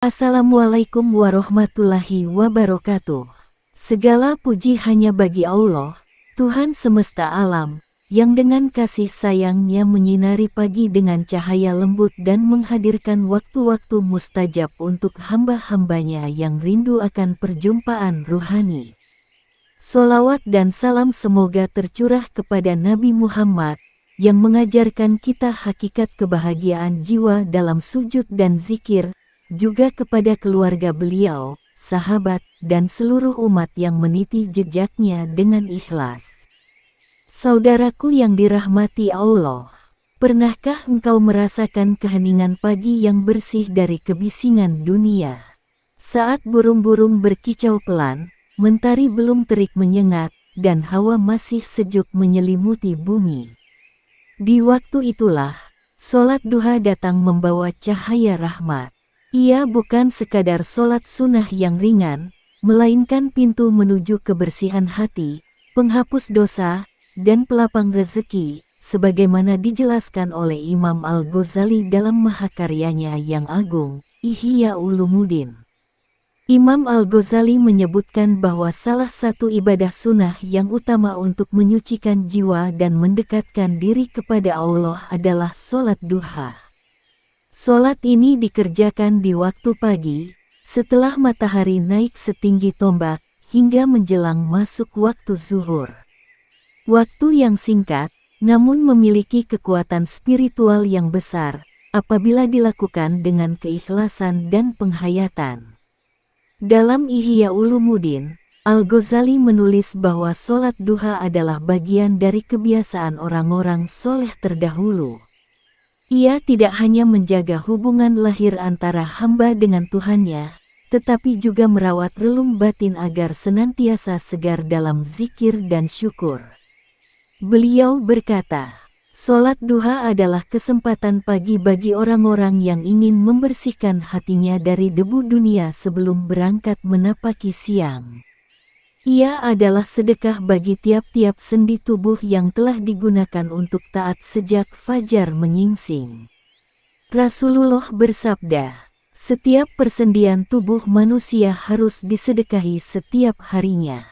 Assalamualaikum warahmatullahi wabarakatuh. Segala puji hanya bagi Allah, Tuhan semesta alam, yang dengan kasih sayangnya menyinari pagi dengan cahaya lembut dan menghadirkan waktu-waktu mustajab untuk hamba-hambanya yang rindu akan perjumpaan ruhani. Sholawat dan salam semoga tercurah kepada Nabi Muhammad, yang mengajarkan kita hakikat kebahagiaan jiwa dalam sujud dan zikir, juga kepada keluarga beliau, sahabat, dan seluruh umat yang meniti jejaknya dengan ikhlas. Saudaraku yang dirahmati Allah, pernahkah engkau merasakan keheningan pagi yang bersih dari kebisingan dunia? Saat burung-burung berkicau pelan, mentari belum terik menyengat, dan hawa masih sejuk menyelimuti bumi. Di waktu itulah, sholat duha datang membawa cahaya rahmat. Ia bukan sekadar sholat sunnah yang ringan, melainkan pintu menuju kebersihan hati, penghapus dosa, dan pelapang rezeki, sebagaimana dijelaskan oleh Imam Al-Ghazali dalam mahakaryanya yang agung, Ihya Ulumuddin. Imam Al-Ghazali menyebutkan bahwa salah satu ibadah sunnah yang utama untuk menyucikan jiwa dan mendekatkan diri kepada Allah adalah sholat duha. Sholat ini dikerjakan di waktu pagi, setelah matahari naik setinggi tombak, hingga menjelang masuk waktu zuhur. Waktu yang singkat, namun memiliki kekuatan spiritual yang besar, apabila dilakukan dengan keikhlasan dan penghayatan. Dalam Ihya Ulumuddin, Al-Ghazali menulis bahwa sholat duha adalah bagian dari kebiasaan orang-orang soleh terdahulu. Ia tidak hanya menjaga hubungan lahir antara hamba dengan Tuhannya, tetapi juga merawat relung batin agar senantiasa segar dalam zikir dan syukur. Beliau berkata, sholat duha adalah kesempatan pagi bagi orang-orang yang ingin membersihkan hatinya dari debu dunia sebelum berangkat menapaki siang. Ia adalah sedekah bagi tiap-tiap sendi tubuh yang telah digunakan untuk taat sejak fajar menyingsing. Rasulullah bersabda, setiap persendian tubuh manusia harus disedekahi setiap harinya.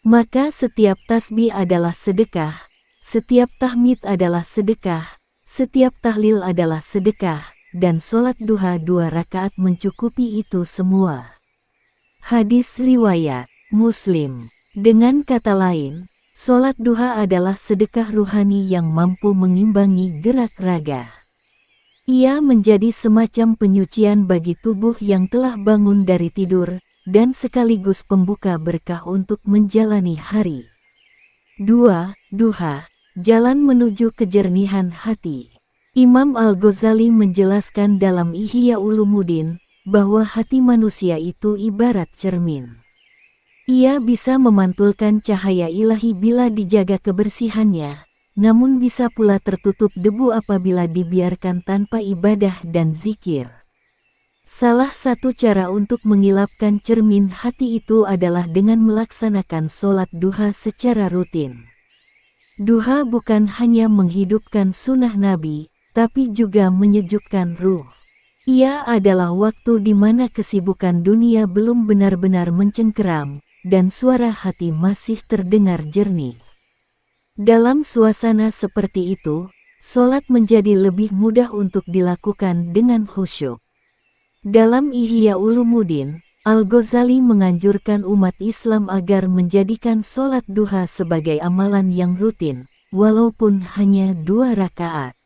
Maka setiap tasbih adalah sedekah, setiap tahmid adalah sedekah, setiap tahlil adalah sedekah, dan sholat duha 2 rakaat mencukupi itu semua. Hadis riwayat Muslim. Dengan kata lain, sholat duha adalah sedekah ruhani yang mampu mengimbangi gerak raga. Ia menjadi semacam penyucian bagi tubuh yang telah bangun dari tidur, dan sekaligus pembuka berkah untuk menjalani hari. 2. Duha, jalan menuju kejernihan hati. Imam Al-Ghazali menjelaskan dalam Ihya Ulumuddin, bahwa hati manusia itu ibarat cermin. Ia bisa memantulkan cahaya ilahi bila dijaga kebersihannya, namun bisa pula tertutup debu apabila dibiarkan tanpa ibadah dan zikir. Salah satu cara untuk mengilapkan cermin hati itu adalah dengan melaksanakan sholat duha secara rutin. Duha bukan hanya menghidupkan sunnah Nabi, tapi juga menyejukkan ruh. Ia adalah waktu di mana kesibukan dunia belum benar-benar mencengkeram, dan suara hati masih terdengar jernih. Dalam suasana seperti itu, sholat menjadi lebih mudah untuk dilakukan dengan khusyuk. Dalam Ihya Ulumuddin, Al-Ghazali menganjurkan umat Islam agar menjadikan sholat duha sebagai amalan yang rutin, walaupun hanya 2 rakaat.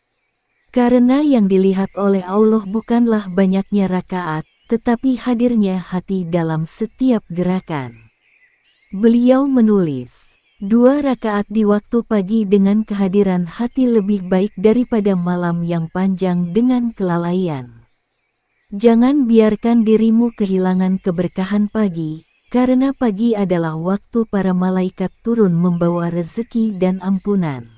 Karena yang dilihat oleh Allah bukanlah banyaknya rakaat, tetapi hadirnya hati dalam setiap gerakan. Beliau menulis, 2 rakaat di waktu pagi dengan kehadiran hati lebih baik daripada malam yang panjang dengan kelalaian. Jangan biarkan dirimu kehilangan keberkahan pagi, karena pagi adalah waktu para malaikat turun membawa rezeki dan ampunan.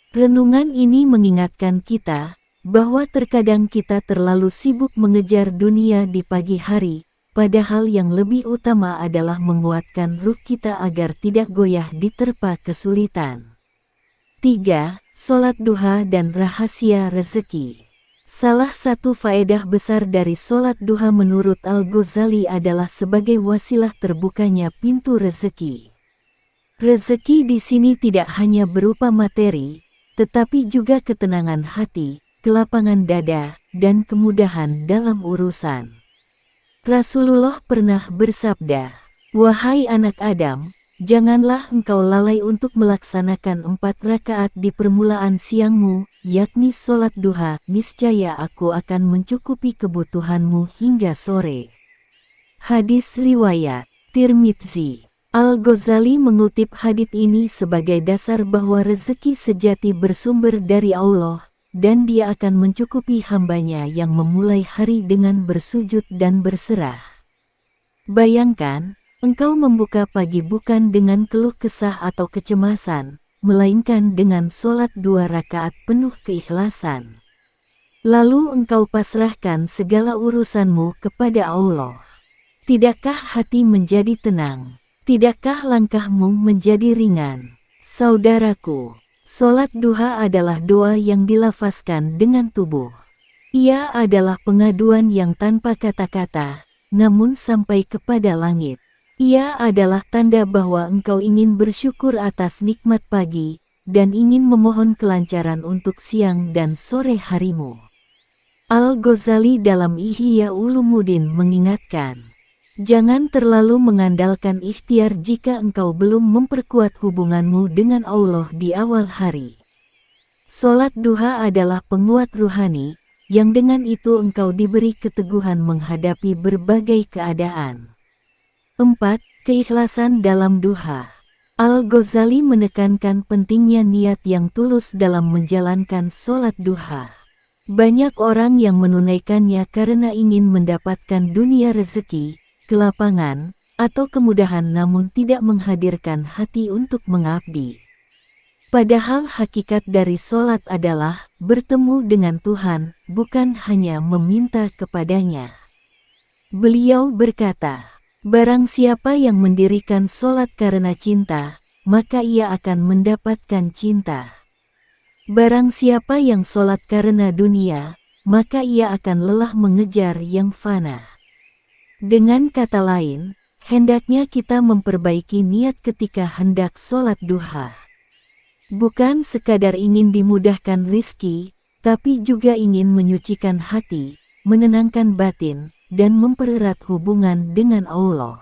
Renungan ini mengingatkan kita, bahwa terkadang kita terlalu sibuk mengejar dunia di pagi hari, padahal yang lebih utama adalah menguatkan ruh kita agar tidak goyah diterpa kesulitan. 3. Sholat duha dan rahasia rezeki. Salah satu faedah besar dari sholat duha menurut Al-Ghazali adalah sebagai wasilah terbukanya pintu rezeki. Rezeki di sini tidak hanya berupa materi, tetapi juga ketenangan hati, kelapangan dada, dan kemudahan dalam urusan. Rasulullah pernah bersabda, "Wahai anak Adam, janganlah engkau lalai untuk melaksanakan 4 rakaat di permulaan siangmu, yakni sholat duha, niscaya aku akan mencukupi kebutuhanmu hingga sore." Hadis riwayat Tirmidzi. Al-Ghazali mengutip hadits ini sebagai dasar bahwa rezeki sejati bersumber dari Allah, dan Dia akan mencukupi hambanya yang memulai hari dengan bersujud dan berserah. Bayangkan, engkau membuka pagi bukan dengan keluh kesah atau kecemasan, melainkan dengan sholat 2 rakaat penuh keikhlasan. Lalu engkau pasrahkan segala urusanmu kepada Allah. Tidakkah hati menjadi tenang? Tidakkah langkahmu menjadi ringan? Saudaraku, sholat duha adalah doa yang dilafazkan dengan tubuh. Ia adalah pengaduan yang tanpa kata-kata, namun sampai kepada langit. Ia adalah tanda bahwa engkau ingin bersyukur atas nikmat pagi, dan ingin memohon kelancaran untuk siang dan sore harimu. Al-Ghazali dalam Ihya Ulumuddin mengingatkan, jangan terlalu mengandalkan ikhtiar jika engkau belum memperkuat hubunganmu dengan Allah di awal hari. Sholat duha adalah penguat ruhani, yang dengan itu engkau diberi keteguhan menghadapi berbagai keadaan. 4. Keikhlasan dalam duha. Al-Ghazali menekankan pentingnya niat yang tulus dalam menjalankan sholat duha. Banyak orang yang menunaikannya karena ingin mendapatkan dunia rezeki, kelapangan, atau kemudahan namun tidak menghadirkan hati untuk mengabdi. Padahal hakikat dari sholat adalah bertemu dengan Tuhan, bukan hanya meminta kepadanya. Beliau berkata, barang siapa yang mendirikan sholat karena cinta, maka ia akan mendapatkan cinta. Barang siapa yang sholat karena dunia, maka ia akan lelah mengejar yang fana. Dengan kata lain, hendaknya kita memperbaiki niat ketika hendak sholat duha. Bukan sekadar ingin dimudahkan rizki, tapi juga ingin menyucikan hati, menenangkan batin, dan mempererat hubungan dengan Allah.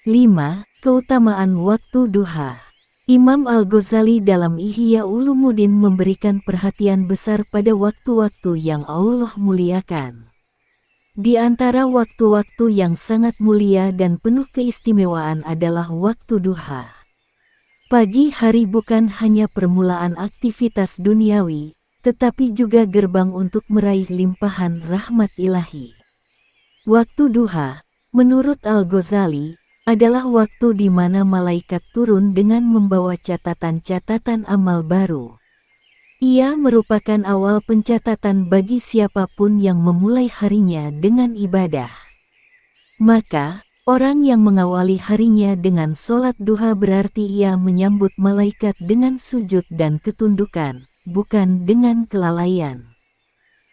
5. Keutamaan waktu duha. Imam Al-Ghazali dalam Ihya Ulumuddin memberikan perhatian besar pada waktu-waktu yang Allah muliakan. Di antara waktu-waktu yang sangat mulia dan penuh keistimewaan adalah waktu duha. Pagi hari bukan hanya permulaan aktivitas duniawi, tetapi juga gerbang untuk meraih limpahan rahmat ilahi. Waktu duha, menurut Al-Ghazali, adalah waktu di mana malaikat turun dengan membawa catatan-catatan amal baru. Ia merupakan awal pencatatan bagi siapapun yang memulai harinya dengan ibadah. Maka, orang yang mengawali harinya dengan sholat duha berarti ia menyambut malaikat dengan sujud dan ketundukan, bukan dengan kelalaian.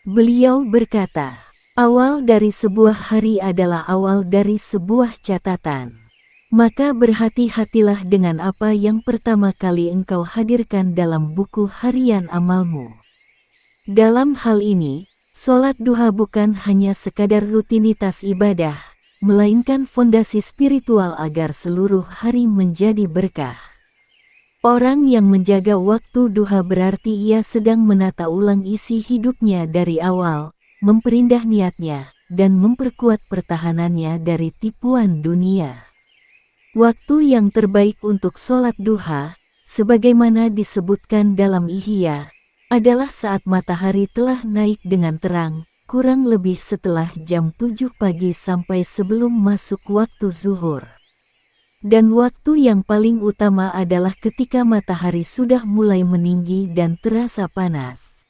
Beliau berkata, awal dari sebuah hari adalah awal dari sebuah catatan. Maka berhati-hatilah dengan apa yang pertama kali engkau hadirkan dalam buku harian amalmu. Dalam hal ini, sholat duha bukan hanya sekadar rutinitas ibadah, melainkan fondasi spiritual agar seluruh hari menjadi berkah. Orang yang menjaga waktu duha berarti ia sedang menata ulang isi hidupnya dari awal, memperindah niatnya, dan memperkuat pertahanannya dari tipuan dunia. Waktu yang terbaik untuk sholat duha, sebagaimana disebutkan dalam Ihya, adalah saat matahari telah naik dengan terang, kurang lebih setelah jam 7 pagi sampai sebelum masuk waktu zuhur. Dan waktu yang paling utama adalah ketika matahari sudah mulai meninggi dan terasa panas.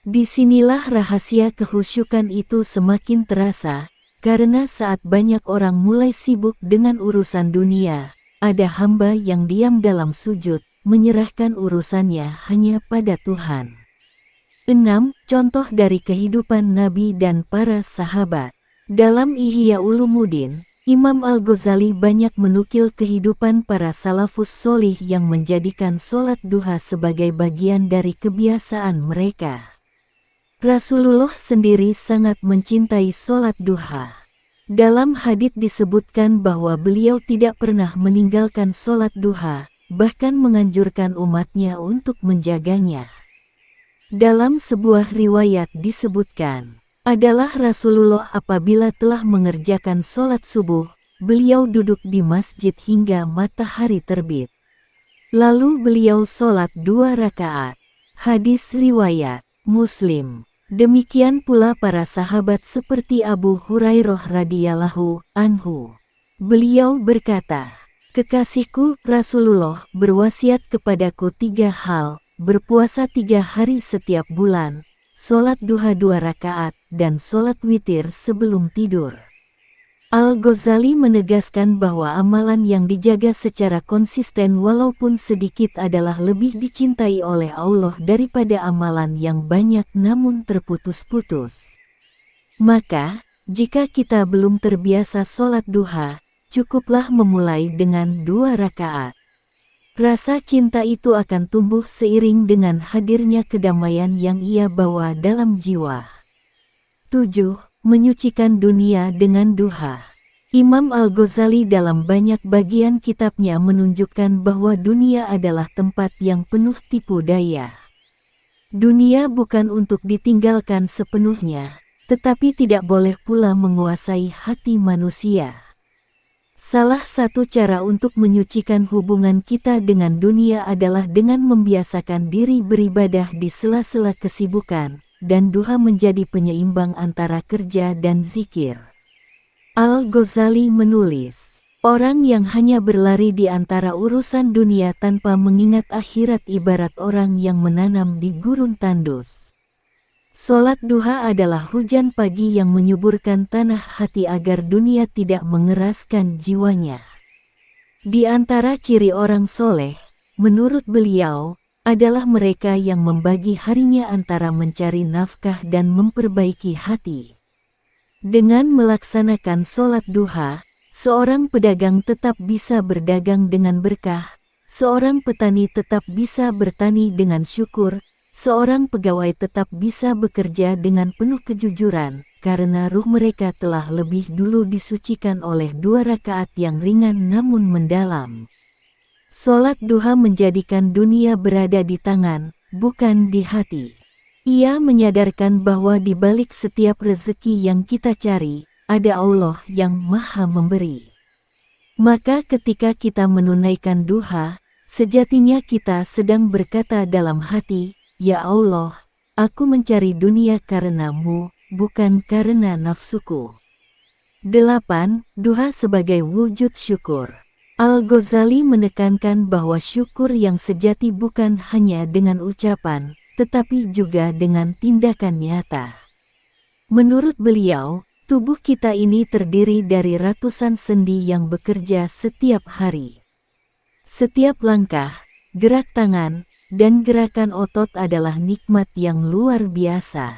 Disinilah rahasia kehusyukan itu semakin terasa, karena saat banyak orang mulai sibuk dengan urusan dunia, ada hamba yang diam dalam sujud, menyerahkan urusannya hanya pada Tuhan. 6. Contoh dari kehidupan Nabi dan para sahabat. Dalam Ihya Ulumuddin, Imam Al-Ghazali banyak menukil kehidupan para salafus solih yang menjadikan sholat duha sebagai bagian dari kebiasaan mereka. Rasulullah sendiri sangat mencintai sholat duha. Dalam hadits disebutkan bahwa beliau tidak pernah meninggalkan sholat duha, bahkan menganjurkan umatnya untuk menjaganya. Dalam sebuah riwayat disebutkan, adalah Rasulullah apabila telah mengerjakan sholat subuh, beliau duduk di masjid hingga matahari terbit. Lalu beliau sholat 2 rakaat. Hadis riwayat Muslim. Demikian pula para sahabat seperti Abu Hurairah radhiyallahu anhu. Beliau berkata, "Kekasihku Rasulullah berwasiat kepadaku 3 hal, berpuasa 3 hari setiap bulan, sholat duha 2 rakaat, dan sholat witir sebelum tidur." Al-Ghazali menegaskan bahwa amalan yang dijaga secara konsisten walaupun sedikit adalah lebih dicintai oleh Allah daripada amalan yang banyak namun terputus-putus. Maka, jika kita belum terbiasa sholat duha, cukuplah memulai dengan 2 rakaat. Rasa cinta itu akan tumbuh seiring dengan hadirnya kedamaian yang ia bawa dalam jiwa. 7. Menyucikan dunia dengan duha. Imam Al-Ghazali dalam banyak bagian kitabnya menunjukkan bahwa dunia adalah tempat yang penuh tipu daya. Dunia bukan untuk ditinggalkan sepenuhnya, tetapi tidak boleh pula menguasai hati manusia. Salah satu cara untuk menyucikan hubungan kita dengan dunia adalah dengan membiasakan diri beribadah di sela-sela kesibukan, dan duha menjadi penyeimbang antara kerja dan zikir. Al-Ghazali menulis, orang yang hanya berlari di antara urusan dunia tanpa mengingat akhirat ibarat orang yang menanam di gurun tandus. Sholat duha adalah hujan pagi yang menyuburkan tanah hati agar dunia tidak mengeraskan jiwanya. Di antara ciri orang soleh, menurut beliau, adalah mereka yang membagi harinya antara mencari nafkah dan memperbaiki hati. Dengan melaksanakan sholat duha, seorang pedagang tetap bisa berdagang dengan berkah, seorang petani tetap bisa bertani dengan syukur, seorang pegawai tetap bisa bekerja dengan penuh kejujuran, karena ruh mereka telah lebih dulu disucikan oleh 2 rakaat yang ringan namun mendalam. Sholat duha menjadikan dunia berada di tangan, bukan di hati. Ia menyadarkan bahwa di balik setiap rezeki yang kita cari, ada Allah yang Maha Memberi. Maka ketika kita menunaikan duha, sejatinya kita sedang berkata dalam hati, "Ya Allah, aku mencari dunia karena-Mu, bukan karena nafsuku." 8. Duha sebagai wujud syukur. Al-Ghazali menekankan bahwa syukur yang sejati bukan hanya dengan ucapan, tetapi juga dengan tindakan nyata. Menurut beliau, tubuh kita ini terdiri dari ratusan sendi yang bekerja setiap hari. Setiap langkah, gerak tangan, dan gerakan otot adalah nikmat yang luar biasa.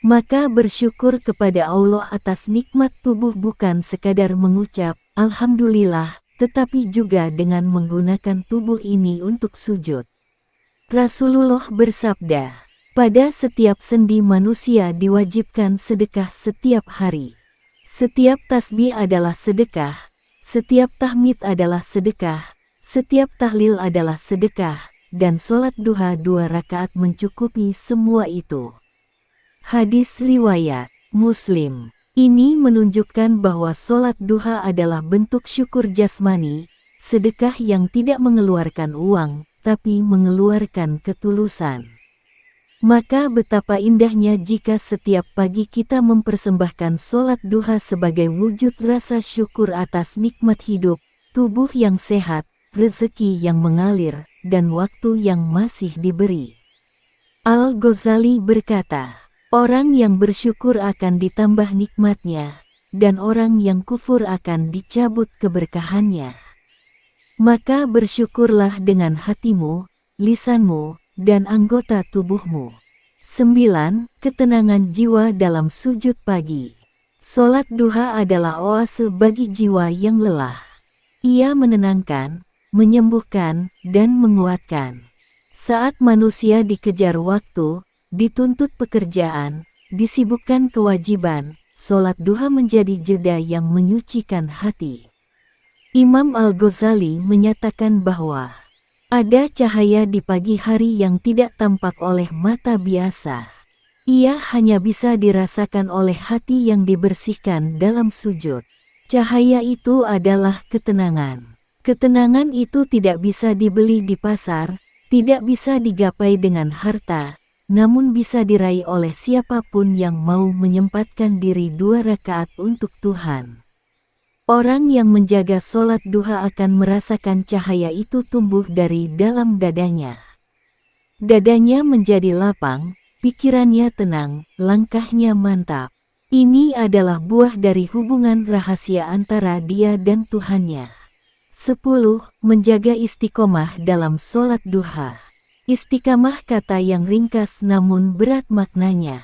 Maka bersyukur kepada Allah atas nikmat tubuh bukan sekadar mengucap, "Alhamdulillah," tetapi juga dengan menggunakan tubuh ini untuk sujud. Rasulullah bersabda, pada setiap sendi manusia diwajibkan sedekah setiap hari. Setiap tasbih adalah sedekah, setiap tahmid adalah sedekah, setiap tahlil adalah sedekah, dan sholat duha 2 rakaat mencukupi semua itu. Hadis riwayat Muslim. Ini menunjukkan bahwa sholat duha adalah bentuk syukur jasmani, sedekah yang tidak mengeluarkan uang, tapi mengeluarkan ketulusan. Maka betapa indahnya jika setiap pagi kita mempersembahkan sholat duha sebagai wujud rasa syukur atas nikmat hidup, tubuh yang sehat, rezeki yang mengalir, dan waktu yang masih diberi. Al-Ghazali berkata, orang yang bersyukur akan ditambah nikmatnya, dan orang yang kufur akan dicabut keberkahannya. Maka bersyukurlah dengan hatimu, lisanmu, dan anggota tubuhmu. 9. Ketenangan jiwa dalam sujud pagi. Sholat duha adalah oase bagi jiwa yang lelah. Ia menenangkan, menyembuhkan, dan menguatkan. Saat manusia dikejar waktu, dituntut pekerjaan, disibukkan kewajiban, sholat duha menjadi jeda yang menyucikan hati. Imam Al-Ghazali menyatakan bahwa ada cahaya di pagi hari yang tidak tampak oleh mata biasa. Ia hanya bisa dirasakan oleh hati yang dibersihkan dalam sujud. Cahaya itu adalah ketenangan. Ketenangan itu tidak bisa dibeli di pasar, tidak bisa digapai dengan harta, namun bisa diraih oleh siapapun yang mau menyempatkan diri 2 rakaat untuk Tuhan. Orang yang menjaga sholat duha akan merasakan cahaya itu tumbuh dari dalam dadanya. Dadanya menjadi lapang, pikirannya tenang, langkahnya mantap. Ini adalah buah dari hubungan rahasia antara dia dan Tuhannya. 10. Menjaga istiqomah dalam sholat duha. Istiqamah kata yang ringkas namun berat maknanya.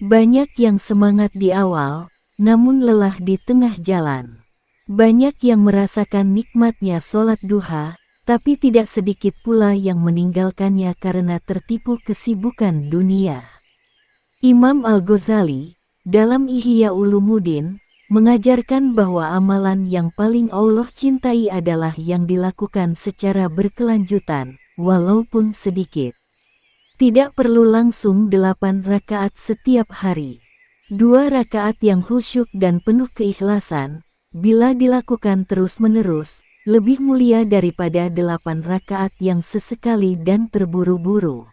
Banyak yang semangat di awal, namun lelah di tengah jalan. Banyak yang merasakan nikmatnya sholat duha, tapi tidak sedikit pula yang meninggalkannya karena tertipu kesibukan dunia. Imam Al-Ghazali, dalam Ihya Ulumuddin, mengajarkan bahwa amalan yang paling Allah cintai adalah yang dilakukan secara berkelanjutan, walaupun sedikit. Tidak perlu langsung 8 rakaat setiap hari. 2 rakaat yang khusyuk dan penuh keikhlasan, bila dilakukan terus-menerus, lebih mulia daripada 8 rakaat yang sesekali dan terburu-buru.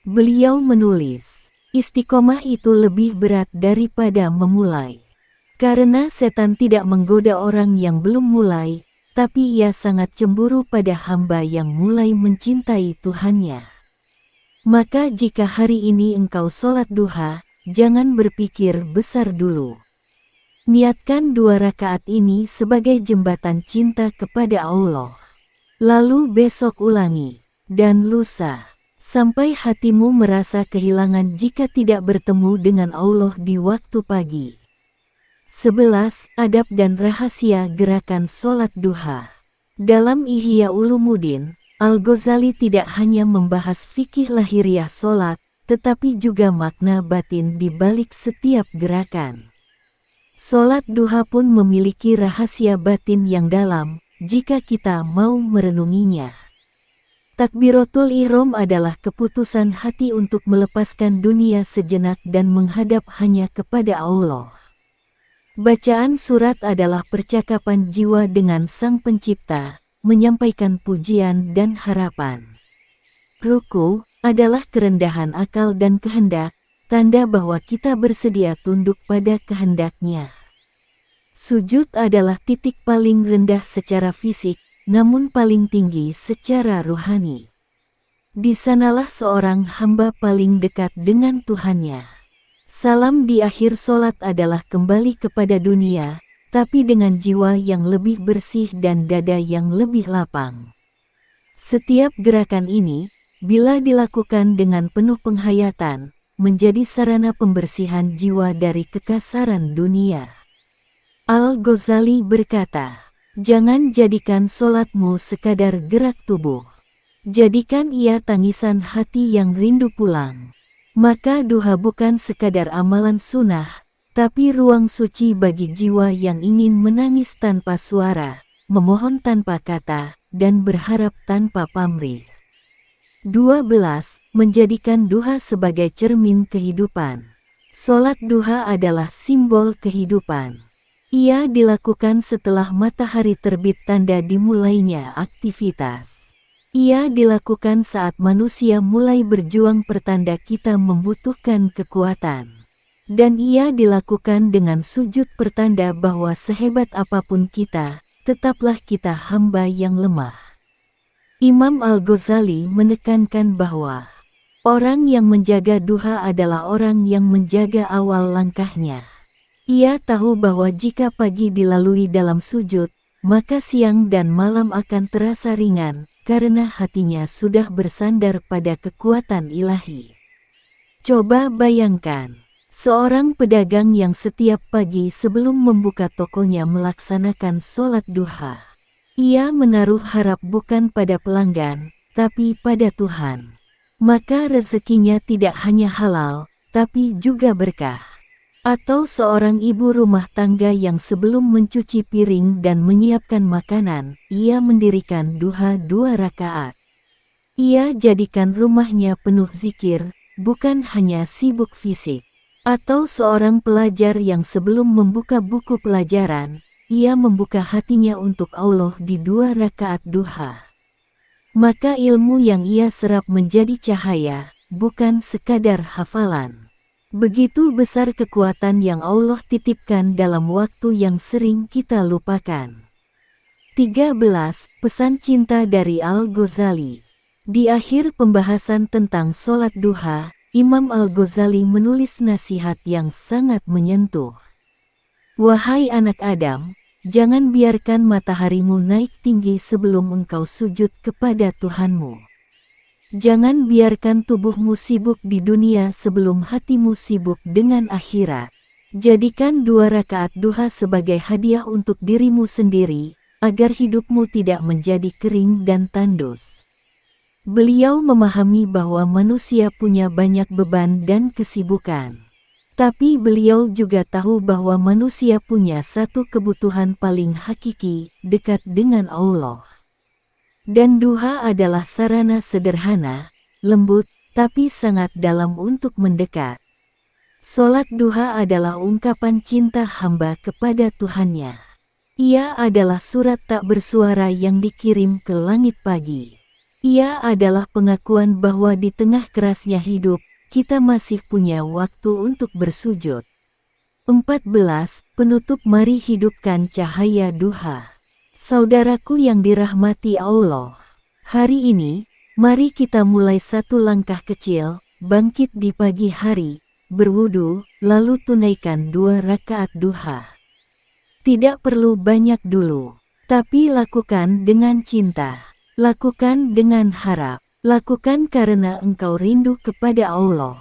Beliau menulis, istiqomah itu lebih berat daripada memulai. Karena setan tidak menggoda orang yang belum mulai, tapi ia sangat cemburu pada hamba yang mulai mencintai Tuhannya. Maka jika hari ini engkau sholat duha, jangan berpikir besar dulu. Niatkan 2 rakaat ini sebagai jembatan cinta kepada Allah. Lalu besok ulangi, dan lusa, sampai hatimu merasa kehilangan jika tidak bertemu dengan Allah di waktu pagi. 11. Adab dan rahasia gerakan sholat duha. Dalam Ihya Ulumuddin, Al-Ghazali tidak hanya membahas fikih lahiriah sholat, tetapi juga makna batin di balik setiap gerakan. Sholat duha pun memiliki rahasia batin yang dalam, jika kita mau merenunginya. Takbiratul ihram adalah keputusan hati untuk melepaskan dunia sejenak dan menghadap hanya kepada Allah. Bacaan surat adalah percakapan jiwa dengan Sang Pencipta, menyampaikan pujian dan harapan. Ruku adalah kerendahan akal dan kehendak, tanda bahwa kita bersedia tunduk pada kehendaknya. Sujud adalah titik paling rendah secara fisik, namun paling tinggi secara rohani. Di sanalah seorang hamba paling dekat dengan Tuhannya. Salam di akhir sholat adalah kembali kepada dunia, tapi dengan jiwa yang lebih bersih dan dada yang lebih lapang. Setiap gerakan ini, bila dilakukan dengan penuh penghayatan, menjadi sarana pembersihan jiwa dari kekasaran dunia. Al-Ghazali berkata, jangan jadikan sholatmu sekadar gerak tubuh. Jadikan ia tangisan hati yang rindu pulang. Maka duha bukan sekadar amalan sunnah, tapi ruang suci bagi jiwa yang ingin menangis tanpa suara, memohon tanpa kata, dan berharap tanpa pamrih. 12. Menjadikan duha sebagai cermin kehidupan. Sholat duha adalah simbol kehidupan. Ia dilakukan setelah matahari terbit, tanda dimulainya aktivitas. Ia dilakukan saat manusia mulai berjuang, pertanda kita membutuhkan kekuatan. Dan ia dilakukan dengan sujud, pertanda bahwa sehebat apapun kita, tetaplah kita hamba yang lemah. Imam Al-Ghazali menekankan bahwa orang yang menjaga duha adalah orang yang menjaga awal langkahnya. Ia tahu bahwa jika pagi dilalui dalam sujud, maka siang dan malam akan terasa ringan, karena hatinya sudah bersandar pada kekuatan ilahi. Coba bayangkan, seorang pedagang yang setiap pagi sebelum membuka tokonya melaksanakan sholat duha. Ia menaruh harap bukan pada pelanggan, tapi pada Tuhan. Maka rezekinya tidak hanya halal, tapi juga berkah. Atau seorang ibu rumah tangga yang sebelum mencuci piring dan menyiapkan makanan, ia mendirikan duha 2 rakaat. Ia jadikan rumahnya penuh zikir, bukan hanya sibuk fisik. Atau seorang pelajar yang sebelum membuka buku pelajaran, ia membuka hatinya untuk Allah di 2 rakaat duha. Maka ilmu yang ia serap menjadi cahaya, bukan sekadar hafalan. Begitu besar kekuatan yang Allah titipkan dalam waktu yang sering kita lupakan. 13. Pesan cinta dari Al-Ghazali. Di akhir pembahasan tentang sholat duha, Imam Al-Ghazali menulis nasihat yang sangat menyentuh. Wahai anak Adam, jangan biarkan mataharimu naik tinggi sebelum engkau sujud kepada Tuhanmu. Jangan biarkan tubuhmu sibuk di dunia sebelum hatimu sibuk dengan akhirat. Jadikan 2 rakaat duha sebagai hadiah untuk dirimu sendiri, agar hidupmu tidak menjadi kering dan tandus. Beliau memahami bahwa manusia punya banyak beban dan kesibukan. Tapi beliau juga tahu bahwa manusia punya satu kebutuhan paling hakiki, dekat dengan Allah. Dan duha adalah sarana sederhana, lembut, tapi sangat dalam untuk mendekat. Sholat duha adalah ungkapan cinta hamba kepada Tuhannya. Ia adalah surat tak bersuara yang dikirim ke langit pagi. Ia adalah pengakuan bahwa di tengah kerasnya hidup, kita masih punya waktu untuk bersujud. 14. Penutup. Mari hidupkan cahaya duha. Saudaraku yang dirahmati Allah, hari ini, mari kita mulai satu langkah kecil, bangkit di pagi hari, berwudu, lalu tunaikan 2 rakaat duha. Tidak perlu banyak dulu, tapi lakukan dengan cinta, lakukan dengan harap, lakukan karena engkau rindu kepada Allah.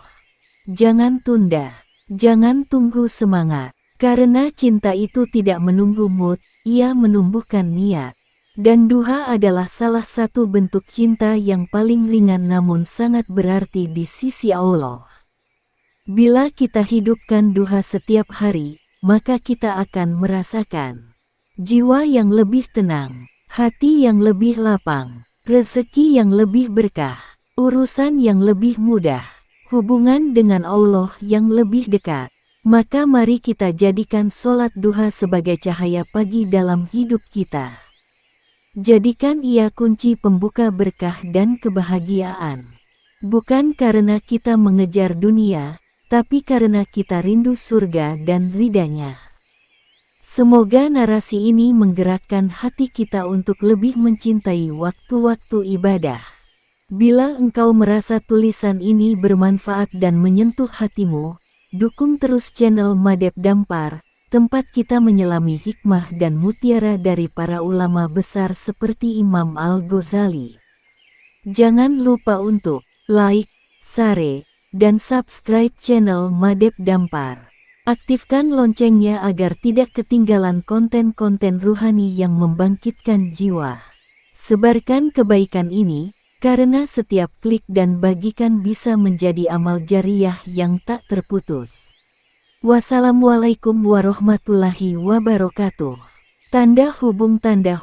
Jangan tunda, jangan tunggu semangat, karena cinta itu tidak menunggu mood, ia menumbuhkan niat. Dan duha adalah salah satu bentuk cinta yang paling ringan namun sangat berarti di sisi Allah. Bila kita hidupkan duha setiap hari, maka kita akan merasakan jiwa yang lebih tenang, hati yang lebih lapang, rezeki yang lebih berkah, urusan yang lebih mudah, hubungan dengan Allah yang lebih dekat. Maka mari kita jadikan sholat duha sebagai cahaya pagi dalam hidup kita. Jadikan ia kunci pembuka berkah dan kebahagiaan. Bukan karena kita mengejar dunia, tapi karena kita rindu surga dan ridanya. Semoga narasi ini menggerakkan hati kita untuk lebih mencintai waktu-waktu ibadah. Bila engkau merasa tulisan ini bermanfaat dan menyentuh hatimu, dukung terus channel Madep Dampar, tempat kita menyelami hikmah dan mutiara dari para ulama besar seperti Imam Al-Ghazali. Jangan lupa untuk like, share, dan subscribe channel Madep Dampar. Aktifkan loncengnya agar tidak ketinggalan konten-konten ruhani yang membangkitkan jiwa. Sebarkan kebaikan ini, karena setiap klik dan bagikan bisa menjadi amal jariyah yang tak terputus. Wassalamualaikum warahmatullahi wabarakatuh. Tanda hubung tanda.